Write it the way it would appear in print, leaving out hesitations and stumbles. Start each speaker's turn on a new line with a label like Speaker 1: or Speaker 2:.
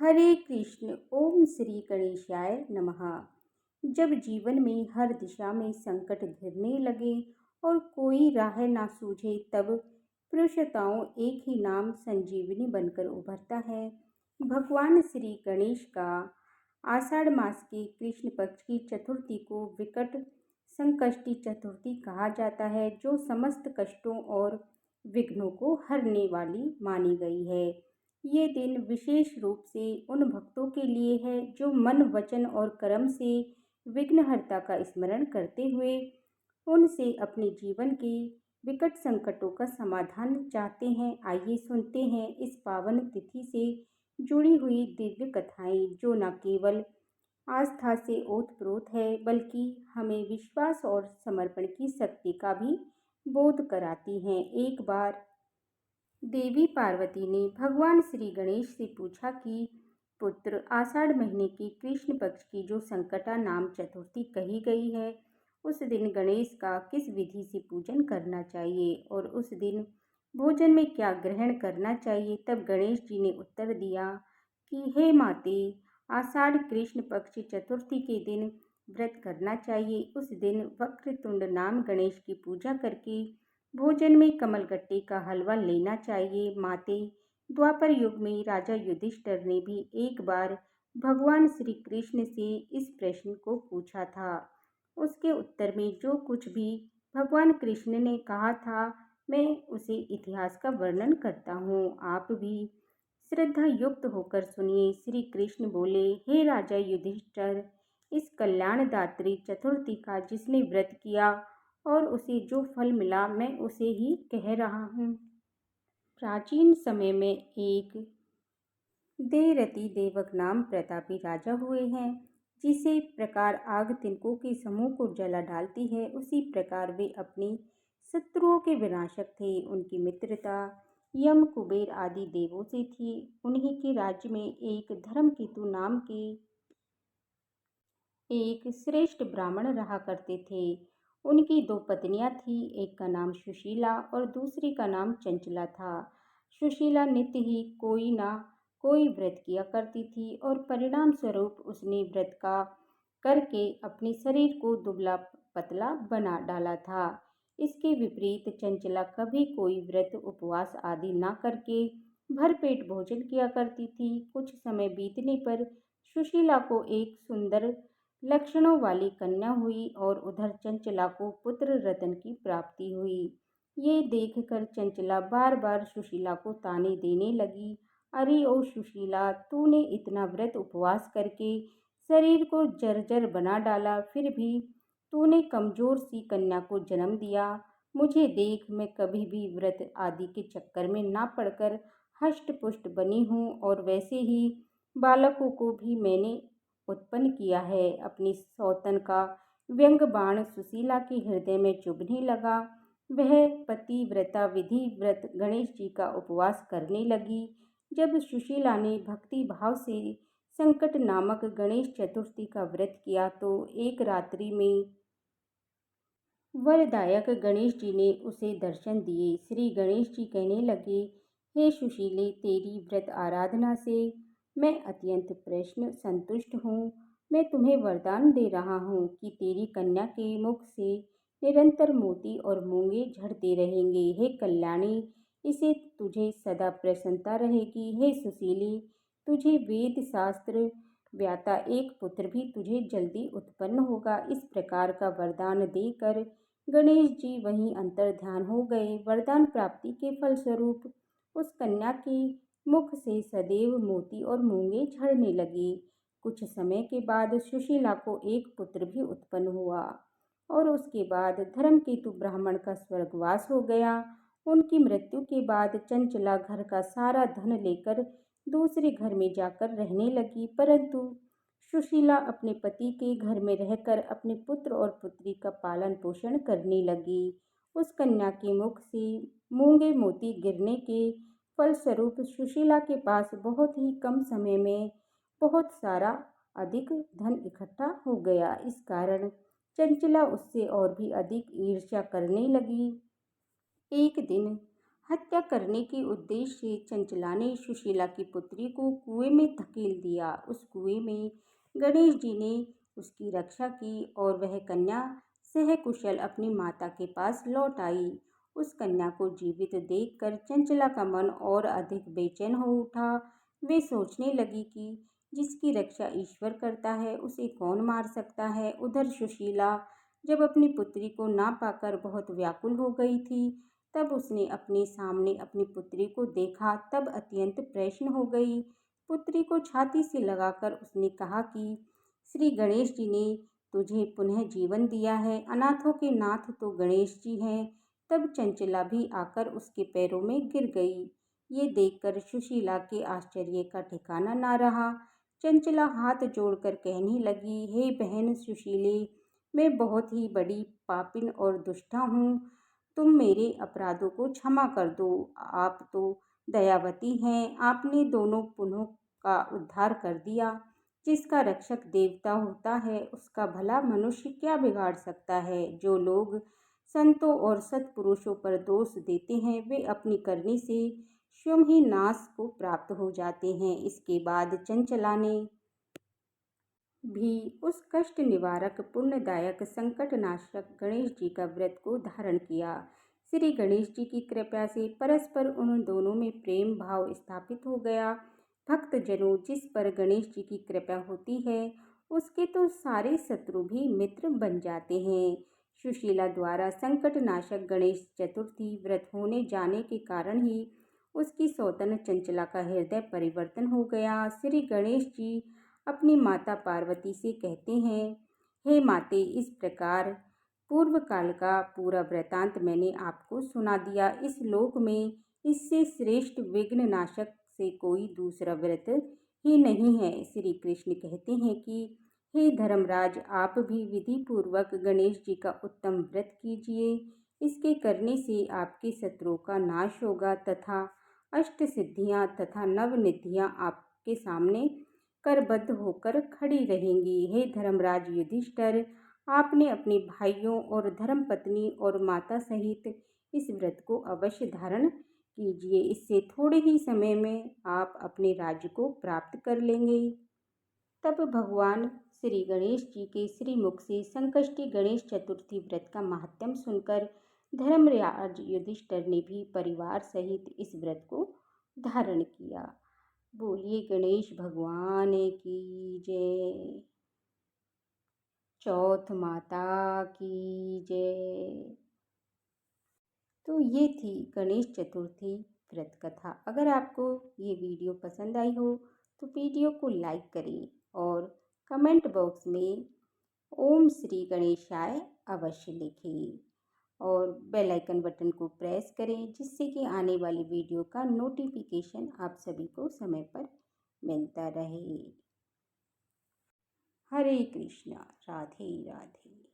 Speaker 1: हरे कृष्ण। ओम श्री गणेशाय नमः। जब जीवन में हर दिशा में संकट घिरने लगे और कोई राह ना सूझे, तब पुरुषोत्तम एक ही नाम संजीवनी बनकर उभरता है। भगवान श्री गणेश का आषाढ़ मास के कृष्ण पक्ष की चतुर्थी को विकट संकष्टी चतुर्थी कहा जाता है, जो समस्त कष्टों और विघ्नों को हरने वाली मानी गई है। ये दिन विशेष रूप से उन भक्तों के लिए है जो मन, वचन और कर्म से विघ्नहर्ता का स्मरण करते हुए उनसे अपने जीवन के विकट संकटों का समाधान चाहते हैं। आइए सुनते हैं इस पावन तिथि से जुड़ी हुई दिव्य कथाएं, जो न केवल आस्था से ओतप्रोत है, बल्कि हमें विश्वास और समर्पण की शक्ति का भी बोध कराती हैं। एक बार देवी पार्वती ने भगवान श्री गणेश से पूछा कि पुत्र, आषाढ़ महीने की कृष्ण पक्ष की जो संकटा नाम चतुर्थी कही गई है, उस दिन गणेश का किस विधि से पूजन करना चाहिए और उस दिन भोजन में क्या ग्रहण करना चाहिए। तब गणेश जी ने उत्तर दिया कि हे माते, आषाढ़ कृष्ण पक्ष चतुर्थी के दिन व्रत करना चाहिए। उस दिन वक्रतुंड नाम गणेश की पूजा करके भोजन में कमलगट्टे का हलवा लेना चाहिए। माते, द्वापर युग में राजा युधिष्ठिर ने भी एक बार भगवान श्री कृष्ण से इस प्रश्न को पूछा था। उसके उत्तर में जो कुछ भी भगवान कृष्ण ने कहा था, मैं उसे इतिहास का वर्णन करता हूँ। आप भी श्रद्धा युक्त होकर सुनिए। श्री कृष्ण बोले, हे राजा युधिष्ठिर, इस कल्याणदात्री चतुर्थी का जिसने व्रत किया और उसे जो फल मिला, मैं उसे ही कह रहा हूँ। प्राचीन समय में एक देवरति देवक नाम प्रतापी राजा हुए हैं। जिसे प्रकार आग तिनकों के समूह को जला डालती है, उसी प्रकार वे अपने शत्रुओं के विनाशक थे। उनकी मित्रता यम, कुबेर आदि देवों से थी। उन्हीं के राज्य में एक धर्मकेतु नाम के एक श्रेष्ठ ब्राह्मण रहा करते थे। उनकी दो पत्नियां थीं, एक का नाम सुशीला और दूसरी का नाम चंचला था। सुशीला नित्य ही कोई ना कोई व्रत किया करती थी और परिणाम स्वरूप उसने व्रत का करके अपने शरीर को दुबला पतला बना डाला था। इसके विपरीत चंचला कभी कोई व्रत, उपवास आदि ना करके भरपेट भोजन किया करती थी। कुछ समय बीतने पर सुशीला को एक सुंदर लक्षणों वाली कन्या हुई और उधर चंचला को पुत्र रतन की प्राप्ति हुई। ये देखकर चंचला बार बार सुशीला को ताने देने लगी। अरे ओ सुशीला, तूने इतना व्रत उपवास करके शरीर को जर्जर बना डाला, फिर भी तूने कमजोर सी कन्या को जन्म दिया। मुझे देख, मैं कभी भी व्रत आदि के चक्कर में ना पड़कर हष्ट पुष्ट बनी हूँ, और वैसे ही बालकों को भी मैंने उत्पन्न किया है। अपनी सौतन का व्यंग बाण सुशीला के हृदय में चुभने लगा। वह पतिव्रता विधि व्रत गणेश जी का उपवास करने लगी। जब सुशीला ने भक्ति भाव से संकट नामक गणेश चतुर्थी का व्रत किया, तो एक रात्रि में वरदायक गणेश जी ने उसे दर्शन दिए। श्री गणेश जी कहने लगे, हे सुशीले, तेरी व्रत आराधना से मैं अत्यंत प्रसन्न संतुष्ट हूँ। मैं तुम्हें वरदान दे रहा हूँ कि तेरी कन्या के मुख से निरंतर मोती और मूंगे झड़ते रहेंगे। हे कल्याणी, इसे तुझे सदा प्रसन्नता रहेगी। हे सुशीले, तुझे वेद शास्त्र व्याता एक पुत्र भी तुझे जल्दी उत्पन्न होगा। इस प्रकार का वरदान देकर गणेश जी वहीं अंतर्ध्यान हो गए। वरदान प्राप्ति के फलस्वरूप उस कन्या के मुख से सदैव मोती और मूंगे झड़ने लगे। कुछ समय के बाद सुशीला को एक पुत्र भी उत्पन्न हुआ और उसके बाद धर्मकेतु ब्राह्मण का स्वर्गवास हो गया। उनकी मृत्यु के बाद चंचला घर का सारा धन लेकर दूसरे घर में जाकर रहने लगी, परंतु सुशीला अपने पति के घर में रहकर अपने पुत्र और पुत्री का पालन पोषण करने लगी। उस कन्या के मुख से मूंगे मोती गिरने के फलस्वरूप सुशीला के पास बहुत ही कम समय में बहुत सारा अधिक धन इकट्ठा हो गया। इस कारण चंचला उससे और भी अधिक ईर्ष्या करने लगी। एक दिन हत्या करने के उद्देश्य से चंचला ने सुशीला की पुत्री को कुएं में धकेल दिया। उस कुएं में गणेश जी ने उसकी रक्षा की और वह कन्या सहकुशल अपनी माता के पास लौट आई। उस कन्या को जीवित देखकर चंचला का मन और अधिक बेचैन हो उठा। वे सोचने लगी कि जिसकी रक्षा ईश्वर करता है उसे कौन मार सकता है। उधर सुशीला जब अपनी पुत्री को ना पाकर बहुत व्याकुल हो गई थी, तब उसने अपने सामने अपनी पुत्री को देखा, तब अत्यंत प्रसन्न हो गई। पुत्री को छाती से लगाकर उसने कहा कि श्री गणेश जी ने तुझे पुनः जीवन दिया है। अनाथों के नाथ तो गणेश जी हैं। तब चंचला भी आकर उसके पैरों में गिर गई। ये देखकर सुशीला के आश्चर्य का ठिकाना ना रहा। चंचला हाथ जोड़कर कहने लगी, हे बहन सुशीले, मैं बहुत ही बड़ी पापिन और दुष्टा हूँ। तुम मेरे अपराधों को क्षमा कर दो। आप तो दयावती हैं। आपने दोनों पुनों का उद्धार कर दिया। जिसका रक्षक देवता होता है उसका भला मनुष्य क्या बिगाड़ सकता है। जो लोग संतों और सत्पुरुषों पर दोष देते हैं वे अपनी करनी से स्वयं ही नाश को प्राप्त हो जाते हैं। इसके बाद चंचला ने भी उस कष्ट निवारक पुण्यदायक संकटनाशक गणेश जी का व्रत को धारण किया। श्री गणेश जी की कृपा से परस्पर उन दोनों में प्रेम भाव स्थापित हो गया। भक्तजनों, जिस पर गणेश जी की कृपा होती है उसके तो सारे शत्रु भी मित्र बन जाते हैं। सुशीला द्वारा संकटनाशक गणेश चतुर्थी व्रत होने जाने के कारण ही उसकी सौतन चंचला का हृदय परिवर्तन हो गया। श्री गणेश जी अपनी माता पार्वती से कहते हैं, हे माते, इस प्रकार पूर्व काल का पूरा वृतांत मैंने आपको सुना दिया। इस लोक में इससे श्रेष्ठ विघ्न नाशक से कोई दूसरा व्रत ही नहीं है। श्री कृष्ण कहते हैं कि हे धर्मराज, आप भी विधि पूर्वक गणेश जी का उत्तम व्रत कीजिए। इसके करने से आपके शत्रुओं का नाश होगा तथा अष्ट सिद्धियां तथा नव निधियां आपके सामने करबद्ध होकर खड़ी रहेंगी। हे धर्मराज युधिष्ठिर, आपने अपने भाइयों और धर्मपत्नी और माता सहित इस व्रत को अवश्य धारण कीजिए। इससे थोड़े ही समय में आप अपने राज्य को प्राप्त कर लेंगे। तब भगवान श्री गणेश जी के श्रीमुख से संकष्टी गणेश चतुर्थी व्रत का महात्म्य सुनकर धर्मराज युधिष्ठिर ने भी परिवार सहित इस व्रत को धारण किया। बोलिए गणेश भगवान की जय। चौथ माता की जय। तो ये थी गणेश चतुर्थी व्रत कथा। अगर आपको ये वीडियो पसंद आई हो तो वीडियो को लाइक करें और कमेंट बॉक्स में ओम श्री गणेशाय अवश्य लिखें और बेल आइकन बटन को प्रेस करें जिससे कि आने वाली वीडियो का नोटिफिकेशन आप सभी को समय पर मिलता रहे। हरे कृष्णा, राधे राधे।